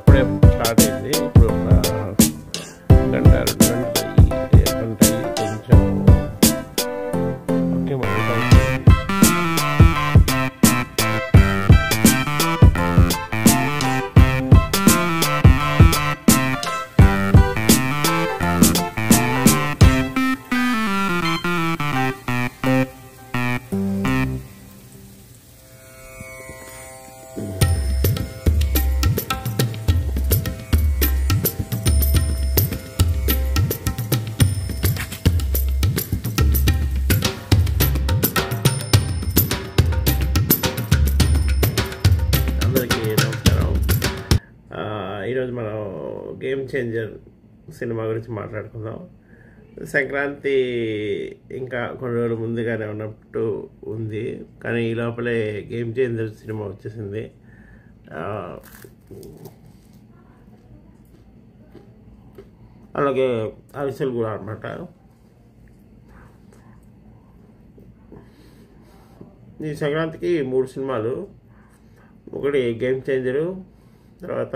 అప్పుడే స్టార్ట్ అయింది. ఇప్పుడు ఒక గంట 2 గంటలు కొంచెం ఓకే మనం ఈరోజు మనం గేమ్ చేంజర్ సినిమా గురించి మాట్లాడుకుందాం. సంక్రాంతి ఇంకా కొన్ని రోజులు ముందుగానే ఉన్నట్టు ఉంది, కానీ ఈ లోపలే గేమ్ చేంజర్ సినిమా వచ్చేసింది. అలాగే అరిసెలు కూడా అనమాట. ఈ సంక్రాంతికి 3 సినిమాలు. ఒకటి గేమ్ చేంజరు, తర్వాత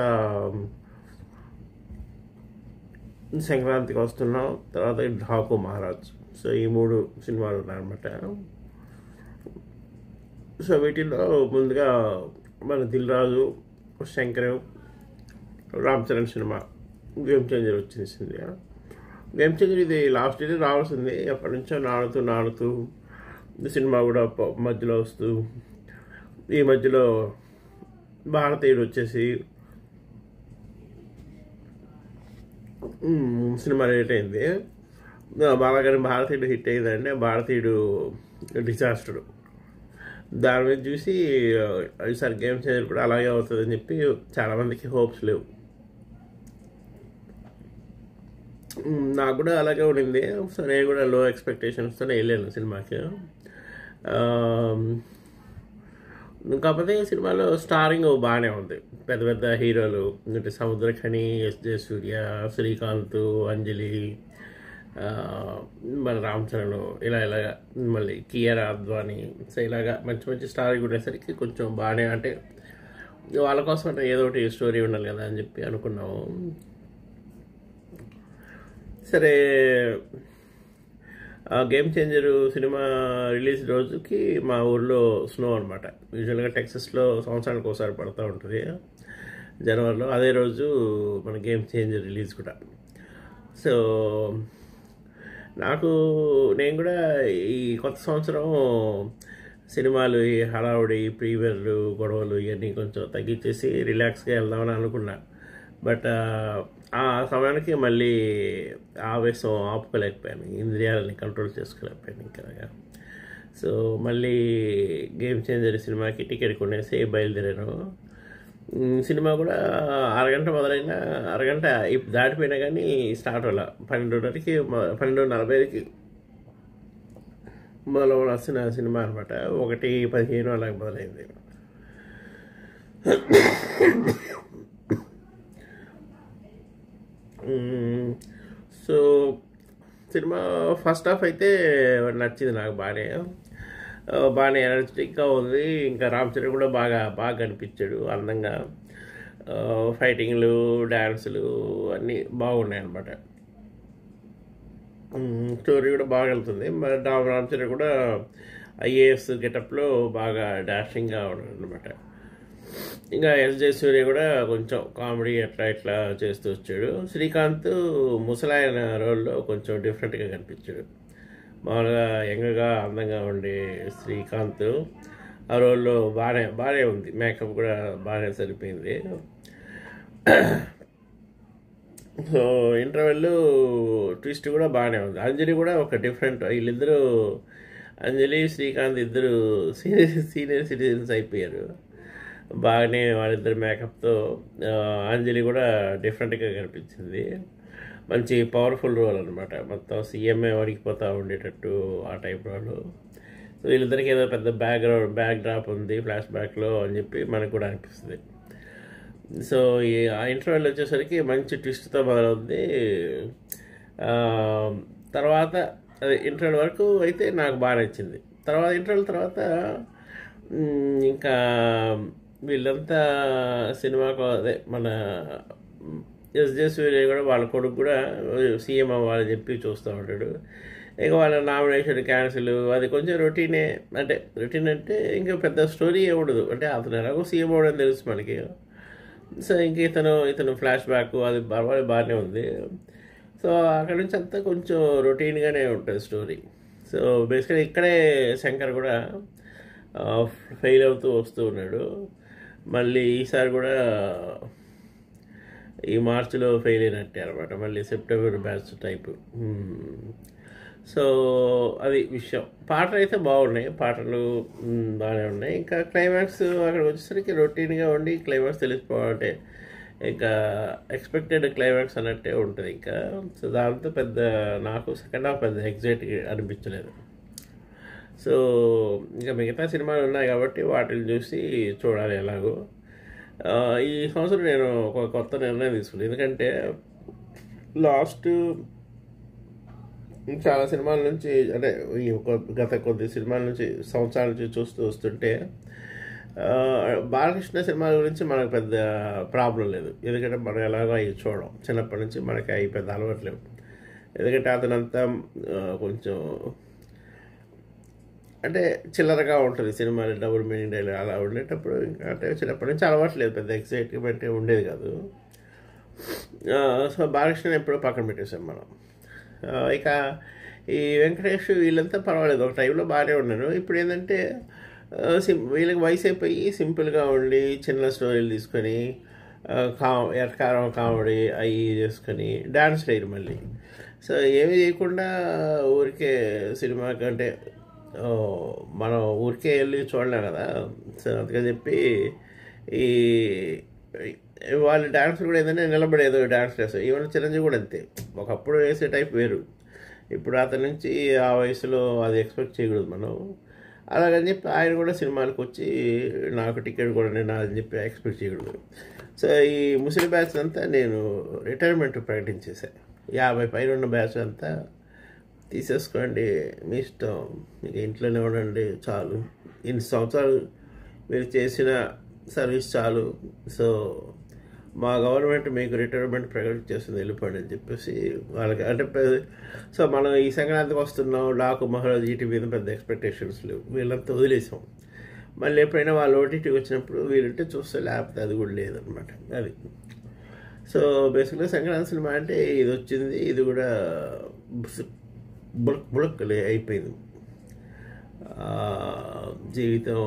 సంక్రాంతికి వస్తున్నాం, తర్వాత ఢాకు మహారాజ్. సో ఈ 3 సినిమాలు ఉన్నాయన్నమాట. సో వీటిల్లో ముందుగా మన Dil Raju, Shankar, Ram Charan cinema Game Changer వచ్చేసింది. గేమ్ చేంజర్ ఇది లాస్ట్ ఇయర్ రావాల్సింది, ఎప్పటి నుంచో నాడుతూ సినిమా కూడా మధ్యలో వస్తూ, ఈ మధ్యలో భారతీయుడు వచ్చేసి సినిమా రేట్ అయింది. బాగానే భారతీయుడు హిట్ అయిందంటే భారతీయుడు డిజాస్టర్. దాని మీద చూసి ఈసారి గేమ్ చేంజర్ కూడా అలాగే అవుతుందని చెప్పి చాలామందికి హోప్స్ లేవు. నాకు కూడా అలాగే ఉండింది. సో నేను కూడా లో ఎక్స్పెక్టేషన్స్తో వెళ్ళాను సినిమాకి. కాకపోతే సినిమాలో స్టారింగ్ బాగానే ఉంది. పెద్ద పెద్ద హీరోలు అంటే సముద్రఖని, ఎస్.జే. సూర్య, శ్రీకాంత్, అంజలి, మన రామ్ చరణ్, ఇలాగా మళ్ళీ కియారా అద్వానీ. సో ఇలాగా మంచి మంచి స్టారింగ్ ఉండేసరికి కొంచెం బాగానే, అంటే వాళ్ళ కోసం అంటే ఏదో ఒకటి స్టోరీ ఉండాలి కదా అని చెప్పి అనుకున్నాము. సరే, గేమ్ చేంజరు సినిమా రిలీజ్ రోజుకి మా ఊర్లో స్నో అనమాట. యూజువల్గా టెక్సస్లో సంవత్సరానికి ఒకసారి పడుతూ ఉంటుంది జనవరిలో. అదే రోజు మన గేమ్ చేంజర్ రిలీజ్ కూడా. సో నేను కూడా ఈ కొత్త సంవత్సరం సినిమాలు, ఈ హడావుడి, ప్రీమియర్లు, గొడవలు ఇవన్నీ కొంచెం తగ్గించేసి రిలాక్స్గా వెళ్దామని అనుకున్నా. బట్ ఆ సమయానికి మళ్ళీ ఆవేశం ఆపుకోలేకపోయాను, ఇంద్రియాలని కంట్రోల్ చేసుకోలేకపోయాను ఇంకా. సో మళ్ళీ గేమ్ చేంజర్ సినిమాకి టికెట్ కొనేసి బయలుదేరాను. సినిమా కూడా అరగంట మొదలైన అరగంట దాటిపోయినా కానీ స్టార్ట్ అవ్వాల. 12:45కి మొదలవలసిన సినిమా అనమాట. 1:15 అలాగే మొదలైంది. సో సినిమా ఫస్ట్ హాఫ్ అయితే నచ్చింది నాకు. బాగానే ఎనర్జెటిక్గా ఉంది. ఇంకా రామ్ చరణ్ కూడా బాగా కనిపించాడు అందంగా. ఫైటింగ్లు, డ్యాన్సులు అన్నీ బాగున్నాయి అన్నమాట. స్టోరీ కూడా బాగా వెళ్తుంది. మరి రామ్ చరణ్ కూడా ఐఏఎస్ గెటప్లో బాగా డాషింగ్గా ఉన్నాడు అనమాట. ఇంకా ఎస్.జే. సూర్య కూడా కొంచెం కామెడీ ఇట్లా చేస్తూ వచ్చాడు. శ్రీకాంత్ ముసలాయన రోల్లో కొంచెం డిఫరెంట్గా కనిపించాడు. మామూలుగా యంగ్గా అందంగా ఉండే శ్రీకాంత్ ఆ రోల్లో బాగానే ఉంది. మేకప్ కూడా బాగానే సరిపోయింది. సో ఇంటర్వెల్ ట్విస్ట్ కూడా బాగానే ఉంది. అంజలి కూడా ఒక డిఫరెంట్, వీళ్ళిద్దరూ అంజలి, శ్రీకాంత్ ఇద్దరు సీనియర్ సిటిజన్స్ అయిపోయారు. బాగానే వాళ్ళిద్దరు మేకప్తో. అంజలి కూడా డిఫరెంట్గా కనిపించింది. మంచి పవర్ఫుల్ రోల్ అనమాట. మొత్తం సీఎంఏ వణికిపోతూ ఉండేటట్టు ఆ టైప్ రోల్. సో వీళ్ళిద్దరికి ఏదో పెద్ద బ్యాక్ డ్రాప్ ఉంది ఫ్లాష్ బ్యాక్లో అని చెప్పి మనకు కూడా అనిపిస్తుంది. సో ఆ ఇంటర్వెల్ వచ్చేసరికి మంచి ట్విస్ట్తో మొదలవుద్ది. తర్వాత అదే ఇంటర్వెల్ వరకు అయితే నాకు బాగా నచ్చింది. ఇంటర్వెల్ తర్వాత ఇంకా వీళ్ళంతా సినిమాకు అదే మన ఎస్జే సూర్య కూడా వాళ్ళ కొడుకు కూడా సీఎం అవ్వాలని చెప్పి చూస్తూ ఉంటాడు. ఇక వాళ్ళ నామినేషన్ క్యాన్సిల్, అది కొంచెం రొటీనే. అంటే రొటీన్ అంటే ఇంకా పెద్ద స్టోరీ ఉండదు. అంటే అతను ఎలాగో సీఎం అవ్వడం తెలుసు మనకి. సో ఇంక ఇతను ఫ్లాష్ బ్యాక్ అది బాగానే ఉంది. సో అక్కడి నుంచి అంతా కొంచెం రొటీన్గానే ఉంటుంది స్టోరీ. సో బేసిక్గా ఇక్కడే శంకర్ కూడా ఫెయిల్ అవుతూ వస్తూ ఉన్నాడు. మళ్ళీ ఈసారి కూడా ఈ మార్చిలో ఫెయిల్ అయినట్టే అనమాట. మళ్ళీ సెప్టెంబర్ బ్యాచ్ టైపు. సో అది విషయం. పాటలు అయితే బాగున్నాయి, పాటలు బాగానే ఉన్నాయి. ఇంకా క్లైమాక్స్ అక్కడికి వచ్చేసరికి రొటీన్గా ఉండి క్లైమాక్స్ తెలిసిపోవాలంటే ఇంకా ఎక్స్పెక్టెడ్ క్లైమాక్స్ అన్నట్టే ఉంటుంది ఇంకా. సో దాంతో పెద్ద నాకు సెకండ్ హాఫ్ పెద్ద ఎగ్జైట్గా అనిపించలేదు. సో ఇంకా మిగతా సినిమాలు ఉన్నాయి కాబట్టి వాటిని చూసి చూడాలి ఎలాగో. ఈ సంవత్సరం నేను ఒక కొత్త నిర్ణయం తీసుకున్నాను. ఎందుకంటే లాస్ట్ చాలా సినిమాల నుంచి, అంటే ఈ గత కొద్ది సినిమాల నుంచి సంవత్సరాల నుంచి చూస్తూ వస్తుంటే బాలకృష్ణ సినిమాల గురించి మనకు పెద్ద ప్రాబ్లం లేదు. ఎందుకంటే మనం ఎలాగో అవి చూడడం చిన్నప్పటి నుంచి మనకి అవి పెద్ద అలవాట్లేవు. ఎందుకంటే అతనంతా కొంచెం అంటే చిల్లరగా ఉంటుంది సినిమాలు, డబుల్ మీనింగ్ డైలాగ్ అలా ఉండేటప్పుడు. ఇంకా అంటే చిన్నప్పటి నుంచి అలవాట్లేదు, పెద్ద ఎక్సైట్మెంట్ ఉండేది కాదు. సో బాలకృష్ణ ఎప్పుడో పక్కన పెట్టేసాం మనం. ఇక ఈ వెంకటేష్ వీళ్ళంతా పర్వాలేదు, ఒక టైంలో బాగానే ఉన్నాను. ఇప్పుడు ఏంటంటే వీళ్ళకి వయసు అయిపోయి సింపుల్గా ఉండి చిన్న స్టోరీలు తీసుకొని ఎటకారం కామెడీ అవి చేసుకొని డాన్స్ వేయరు మళ్ళీ. సో ఏమి చేయకుండా ఊరికే సినిమా కంటే మనం ఊరికే వెళ్ళి చూడలేం కదా. సో అందుకని చెప్పి ఈ వాళ్ళ డాన్స్ కూడా ఏంటంటే నిలబడేదో డాన్స్ వేస్తారు. ఈవెన్ చిరంజీవి కూడా అంతే, ఒకప్పుడు వేసే టైప్ వేరు. ఇప్పుడు అతని నుంచి ఆ వయసులో అది ఎక్స్పెక్ట్ చేయకూడదు మనం. అలాగని చెప్పి ఆయన కూడా సినిమాలకు వచ్చి నాకు టికెట్ కూడా నేను అని చెప్పి ఎక్స్పెక్ట్ చేయకూడదు. సో ఈ ముసలి బ్యాచ్ అంతా నేను రిటైర్మెంట్ ప్రకటించేసాను. 50 పైన ఉన్న బ్యాచ్ అంతా తీసేసుకోండి, మీ ఇష్టం, మీకు ఇంట్లోనే ఉండండి చాలు, ఇన్ని సంవత్సరాలు మీరు చేసిన సర్వీస్ చాలు. సో మా గవర్నమెంట్ మీకు రిటైర్మెంట్ ప్రకటించేస్తుంది, వెళ్ళిపోండి అని చెప్పేసి వాళ్ళకి. అంటే సో మనం ఈ సంక్రాంతికి వస్తున్నాం, డాకు మహారాజ్ వీటి మీద పెద్ద ఎక్స్పెక్టేషన్స్ లేవు, వీళ్ళంతా వదిలేసాం. మళ్ళీ ఎప్పుడైనా వాళ్ళు ఓటీటీకి వచ్చినప్పుడు వీళ్ళంటే చూస్తే, లేకపోతే అది కూడా లేదనమాట. అది సో బేసిక్గా సంక్రాంతి సినిమా అంటే ఇది వచ్చింది, ఇది కూడా బుడక్ అయిపోయింది. జీవితం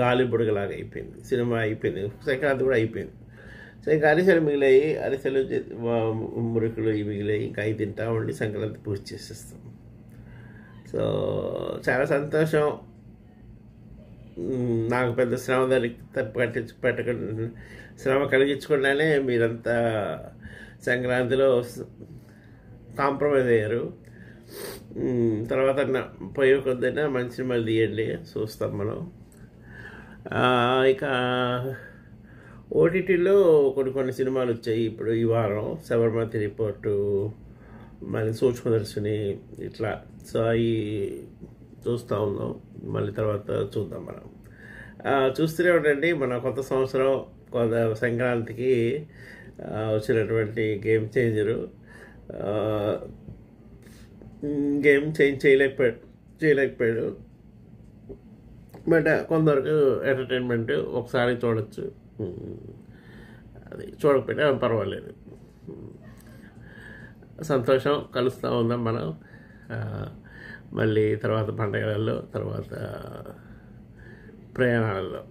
గాలి బుడగలాగా అయిపోయింది, సినిమా అయిపోయింది, సంక్రాంతి కూడా అయిపోయింది. సో ఇంకా అరిసెలు మిగిలాయి, అరిసెలు మురుకులు ఇవి మిగిలాయి, ఇంకా అవి తింటా ఉండి సంక్రాంతి పూర్తి చేసేస్తాం. సో చాలా సంతోషం. నాకు పెద్ద శ్రమ పెట్టకుండా శ్రమ కలిగించకుండానే మీరంతా సంక్రాంతిలో కాంప్రమైజ్ అయ్యారు. తర్వాత పోయే కొద్దైనా మంచి సినిమాలు తీయండి, చూస్తాం మనం. ఇక ఓటీటీలో కొన్ని సినిమాలు వచ్చాయి ఇప్పుడు ఈ వారం. సబర్మతి రిపోర్టు, మళ్ళీ సూక్ష్మదర్శిని, ఇట్లా. సో అవి చూస్తూ ఉన్నాం, మళ్ళీ తర్వాత చూద్దాం మనం. చూస్తూనే ఉండండి. మన కొత్త సంవత్సరం సంక్రాంతికి వచ్చినటువంటి గేమ్ చేంజరు. గేమ్ చేంజ్ చేయలేకపోయాడు, బట్ కొందరికి ఎంటర్టైన్మెంట్ ఒకసారి చూడొచ్చు, అది చూడకపోయినా పర్వాలేదు. సంతోషం. కలుస్తూ ఉందాం మనం మళ్ళీ తర్వాత పండగలలో, తర్వాత ప్రయాణాలలో.